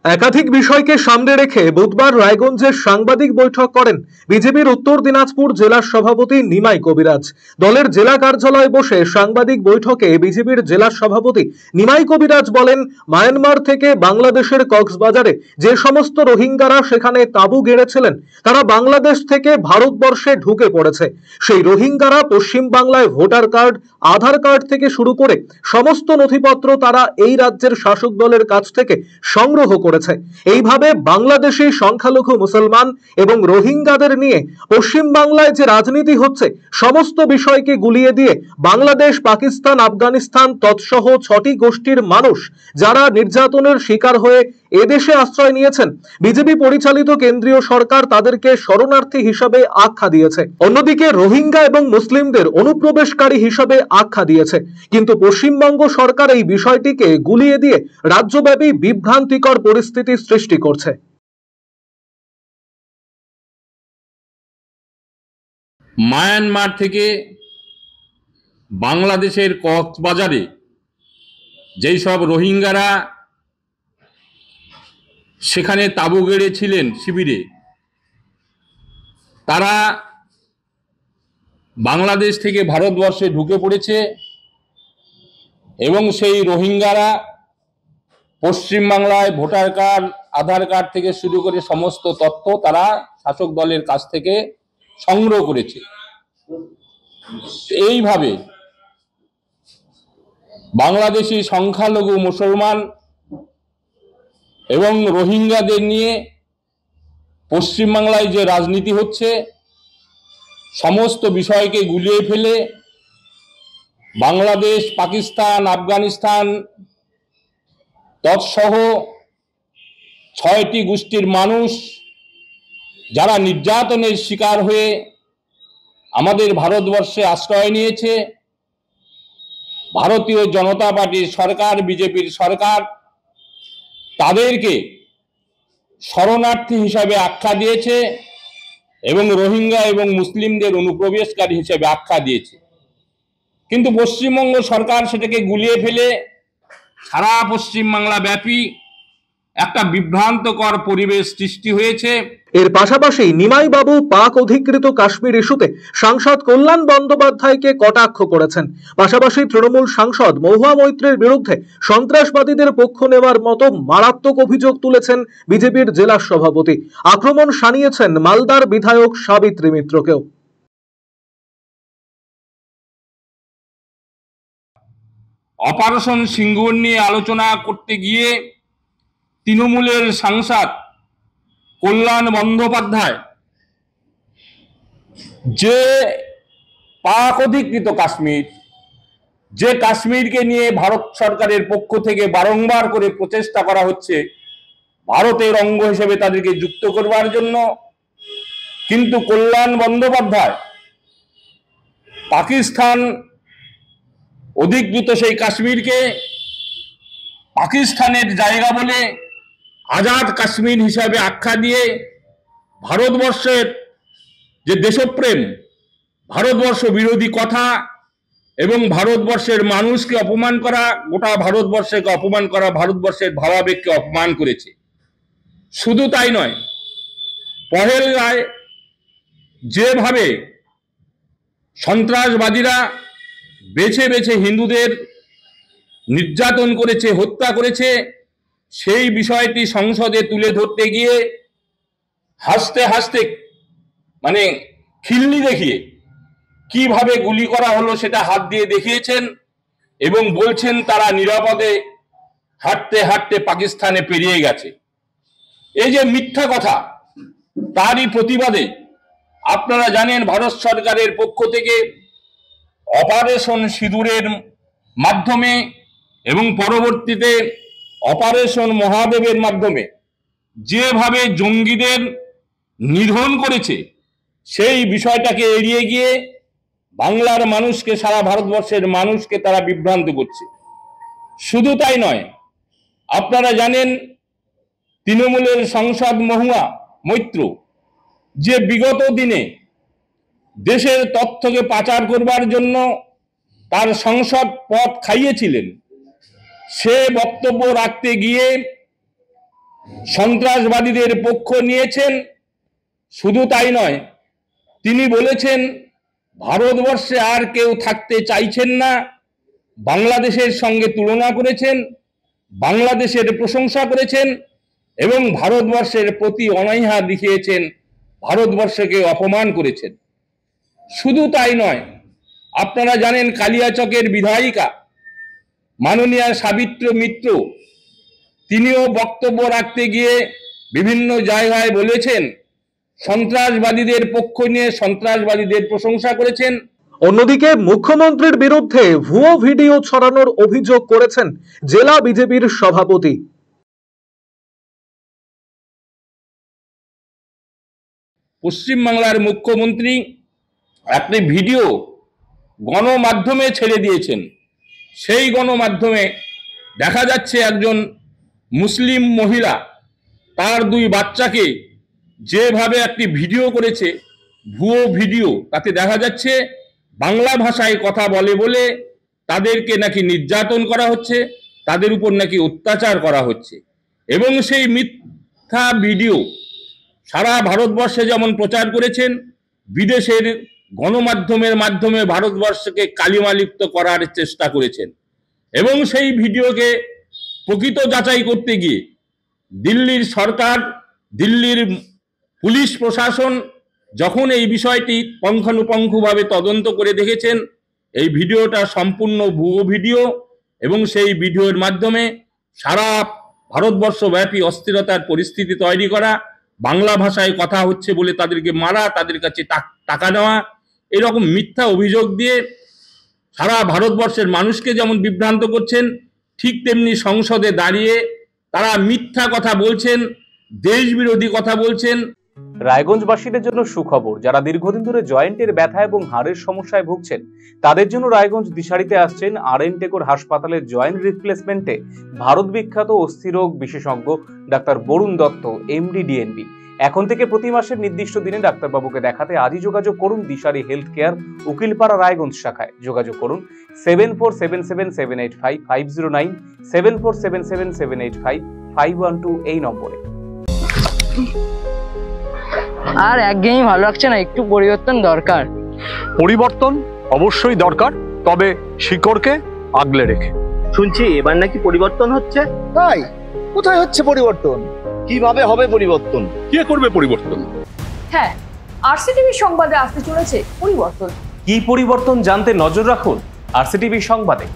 একাধিক বিষয়কে সামনে রেখে বুধবার রায়গঞ্জে সাংবাদিক বৈঠক করেন বিজেপির উত্তর দিনাজপুর জেলা সভাপতি নিমাই কবিরাজ। দলের জেলা কার্যালয়ে বসে সাংবাদিক বৈঠকে বিজেপির জেলা সভাপতি নিমাই কবিরাজ বলেন, মায়ানমার থেকে বাংলাদেশের কক্সবাজারে যে সমস্ত রোহিঙ্গারা সেখানে তাঁবু গেড়েছিলেন তারা বাংলাদেশ থেকে ভারতবর্ষে ঢুকে পড়েছে। সেই রোহিঙ্গারা পশ্চিম বাংলায় ভোটার কার্ড, আধার কার্ড থেকে শুরু করে সমস্ত নথিপত্র তারা এই রাজ্যের শাসক দলের কাছ থেকে সংগ্রহ করেছে। এইভাবে বাংলাদেশি সংখ্যালঘু মুসলমান এবং রোহিঙ্গাদের নিয়ে পশ্চিম বাংলায় যে রাজনীতি হচ্ছে সমস্ত বিষয়কে গুলিয়ে দিয়ে বাংলাদেশ, পাকিস্তান, আফগানিস্তান তৎসহ 6টি গোষ্ঠীর মানুষ যারা নির্যাতনের শিকার হয়ে এদেশে আশ্রয় নিয়েছেন, বিজেপি পরিচালিত কেন্দ্রীয় সরকার তাদেরকে শরণার্থী হিসাবে আখ্যা দিয়েছে। অন্যদিকে রোহিঙ্গা এবং মুসলিমদের অনুপ্রবেশকারী হিসাবে আখ্যা দিয়েছে। কিন্তু পশ্চিমবঙ্গ সরকার এই বিষয়টিকে গুলিয়ে দিয়ে রাজ্যব্যাপী বিভ্রান্তিকর পরিস্থিতি সৃষ্টি করছে। মায়ানমার থেকে বাংলাদেশের কক্সবাজারে যেই সব রোহিঙ্গারা সেখানে তাঁবু গেড়েছিলেন শিবিরে, তারা বাংলাদেশ থেকে ভারতবর্ষে ঢুকে পড়েছে এবং সেই রোহিঙ্গারা পশ্চিমবাংলায় ভোটার কার্ড, আধার কার্ড থেকে শুরু করে সমস্ত তথ্য তারা শাসক দলের কাছ থেকে সংগ্রহ করেছে। এইভাবে বাংলাদেশি সংখ্যালঘু মুসলমান এবং রোহিঙ্গাদের নিয়ে পশ্চিমবাংলায় যে রাজনীতি হচ্ছে সমস্ত বিষয়কে গুলিয়ে ফেলে বাংলাদেশ, পাকিস্তান, আফগানিস্তান তৎসহ 6টি গোষ্ঠীর মানুষ যারা নির্যাতনের শিকার হয়ে আমাদের ভারতবর্ষে আশ্রয় নিয়েছে, ভারতীয় জনতা পার্টির সরকার, বিজেপির সরকার তাদেরকে শরণার্থী হিসাবে আখ্যা দিয়েছে এবং রোহিঙ্গা এবং মুসলিমদের অনুপ্রবেশকারী হিসেবে আখ্যা দিয়েছে। কিন্তু পশ্চিমবঙ্গ সরকার সেটাকে গুলিয়ে ফেলে সারা পশ্চিমবাংলা ব্যাপী একটা বিভ্রান্তকর পরিবেশ সৃষ্টি হয়েছে। এর পাশাপাশি নিমাই বাবু পাক অধিকৃত কাশ্মীর ইস্যুতে সাংসদ কল্যাণ বন্দ্যোপাধ্যায়কে কটাক্ষ করেছেন। পাশাপাশি তৃণমূল সাংসদ মহুয়া মৈত্রের বিরুদ্ধে সন্ত্রাসবাদীদের পক্ষ নেওয়ার মতো মারাত্মক অভিযোগ তুলেছেন বিজেপির জেলা সভাপতি। আক্রমণ শানিয়েছেন মালদার বিধায়ক সাবিত্রী মিত্রকেও। অপারেশন সিঙ্গুর নিয়ে আলোচনা করতে গিয়ে তৃণমূলের সাংসদ কল্যাণ বন্দ্যোপাধ্যায় যে পাক অধিকৃত কাশ্মীর, যে কাশ্মীরকে নিয়ে ভারত সরকারের পক্ষ থেকে বারংবার করে প্রচেষ্টা করা হচ্ছে ভারতের অঙ্গ হিসেবে তাদেরকে যুক্ত করবার জন্য, কিন্তু কল্যাণ বন্দ্যোপাধ্যায় পাকিস্তান অধিকৃত সেই কাশ্মীরকে পাকিস্তানের জায়গা বলে আজাদ কাশ্মীর হিসাবে আখ্যা দিয়ে ভারতবর্ষের যে দেশপ্রেম, ভারতবর্ষ বিরোধী কথা এবং ভারতবর্ষের মানুষকে অপমান করা, গোটা ভারতবর্ষকে অপমান করা, ভারতবর্ষের ভাবাবেগকে অপমান করেছে। শুধু তাই নয়, পহেলগাঁয় যেভাবে সন্ত্রাসবাদীরা বেছে বেছে হিন্দুদের নির্যাতন করেছে, হত্যা করেছে, সেই বিষয়টি সংসদে তুলে ধরতে গিয়ে হাসতে হাসতে মানে খিল্লি দেখিয়ে কিভাবে গুলি করা হলো সেটা হাত দিয়ে দেখিয়েছেন এবং বলছেন তারা নিরাপদে হাঁটতে হাঁটতে পাকিস্তানে পেরিয়ে গেছে। এই যে মিথ্যা কথা, তারই প্রতিবাদে আপনারা জানেন ভারত সরকারের পক্ষ থেকে অপারেশন সিঁদুরের মাধ্যমে এবং পরবর্তীতে অপারেশন মহাদেবের মাধ্যমে যেভাবে জঙ্গিদের নিধন করেছে সেই বিষয়টাকে এড়িয়ে গিয়ে বাংলার মানুষকে, সারা ভারতবর্ষের মানুষকে তারা বিভ্রান্ত করছে। শুধু তাই নয়, আপনারা জানেন তৃণমূলের সাংসদ মহুয়া মৈত্র যে বিগত দিনে দেশের তথ্যকে পাচার করবার জন্য তার সংসদ পদ খাইয়েছিলেন, সে বক্তব্য রাখতে গিয়ে সন্ত্রাসবাদীদের পক্ষ নিয়েছেন। শুধু তাই নয়, তিনি বলেছেন ভারতবর্ষে আর কেউ থাকতে চাইছেন না, বাংলাদেশের সঙ্গে তুলনা করেছেন, বাংলাদেশের প্রশংসা করেছেন এবং ভারতবর্ষের প্রতি অনীহা দেখিয়েছেন, ভারতবর্ষকে অপমান করেছেন। শুধু তাই নয়, আপনারা জানেন কালিয়াচকের বিধায়িকা মাননীয়া সাবিত্র মিত্র, তিনিও বক্তব্য রাখতে গিয়ে বিভিন্ন জায়গায় বলেছেন, সন্ত্রাসবাদীদের পক্ষ নিয়ে সন্ত্রাসবাদীদের প্রশংসা করেছেন। অন্যদিকে মুখ্যমন্ত্রীর বিরুদ্ধে ভুয়ো ভিডিও ছড়ানোর অভিযোগ করেছেন জেলা বিজেপির সভাপতি। পশ্চিমবাংলার মুখ্যমন্ত্রী একটি ভিডিও গণমাধ্যমে ছেড়ে দিয়েছেন। সেই গণমাধ্যমে দেখা যাচ্ছে একজন মুসলিম মহিলা তার 2 বাচ্চাকে যেভাবে একটি ভিডিও করেছে, ভুয়ো ভিডিও, তাতে দেখা যাচ্ছে বাংলা ভাষায় কথা বলে বলে তাদেরকে নাকি নির্যাতন করা হচ্ছে, তাদের উপর নাকি অত্যাচার করা হচ্ছে। এবং সেই মিথ্যা ভিডিও সারা ভারতবর্ষে যেমন প্রচার করেছেন, বিদেশের গণমাধ্যমের মাধ্যমে ভারতবর্ষকে কালিমালিপ্ত করার চেষ্টা করেছেন। এবং সেই ভিডিওকে প্রকৃত যাচাই করতে গিয়ে দিল্লির সরকার, দিল্লির পুলিশ প্রশাসন যখন এই বিষয়টি পুঙ্খানুপুঙ্খভাবে তদন্ত করে দেখেছেন এই ভিডিওটা সম্পূর্ণ ভুয়ো ভিডিও এবং সেই ভিডিওর মাধ্যমে সারা ভারতবর্ষব্যাপী অস্থিরতার পরিস্থিতি তৈরি করা, বাংলা ভাষায় কথা হচ্ছে বলে তাদেরকে মারা, তাদের কাছে টাকা নেওয়া, এরকম মিথ্যা অভিযোগ দিয়ে সারা ভারতবর্ষের মানুষকে যেমন বিভ্রান্ত করছেন, ঠিক তেমনি সংসদে দাঁড়িয়ে তারা মিথ্যা কথা বলছেন, দেশ বিরোধী কথা বলছেন। রায়গঞ্জবাসীদের জন্য সুখবর, যারা দীর্ঘদিন ধরে জয়েন্টের ব্যথা এবং হাড়ের সমস্যায় ভুগছেন তাদের জন্য রায়গঞ্জ দিশারিতে আসছেন আর.এন. টেকর হাসপাতালের জয়েন্ট রিপ্লেসমেন্টে ভারত বিখ্যাত অস্থিরোগ বিশেষজ্ঞ doctor Barun Dutta, MD, DNB. এখন থেকে প্রতি মাসের নির্দিষ্ট দিনে ডাক্তারবাবুকে দেখাতে আজই যোগাযোগ করুন দিশারি হেলথ কেয়ার, উকিলপাড়া, রায়গঞ্জ শাখায়। যোগাযোগ করুন 7477785509, 7477785512 এই নম্বরে। আর একঘেয়েমি ভালো লাগছে না, একটু পরিবর্তন দরকার। পরিবর্তন অবশ্যই দরকার, তবে শিকড়কে আগলে রেখে। শুনছি এবার নাকি পরিবর্তন হচ্ছে। তাই? কোথায় হচ্ছে পরিবর্তন? কিভাবে হবে পরিবর্তন? কে করবে পরিবর্তন? হ্যাঁ, আরসিটিভি সংবাদে আসতে চলেছে পরিবর্তন। কি পরিবর্তন জানতে নজর রাখুন আরসিটিভি সংবাদে।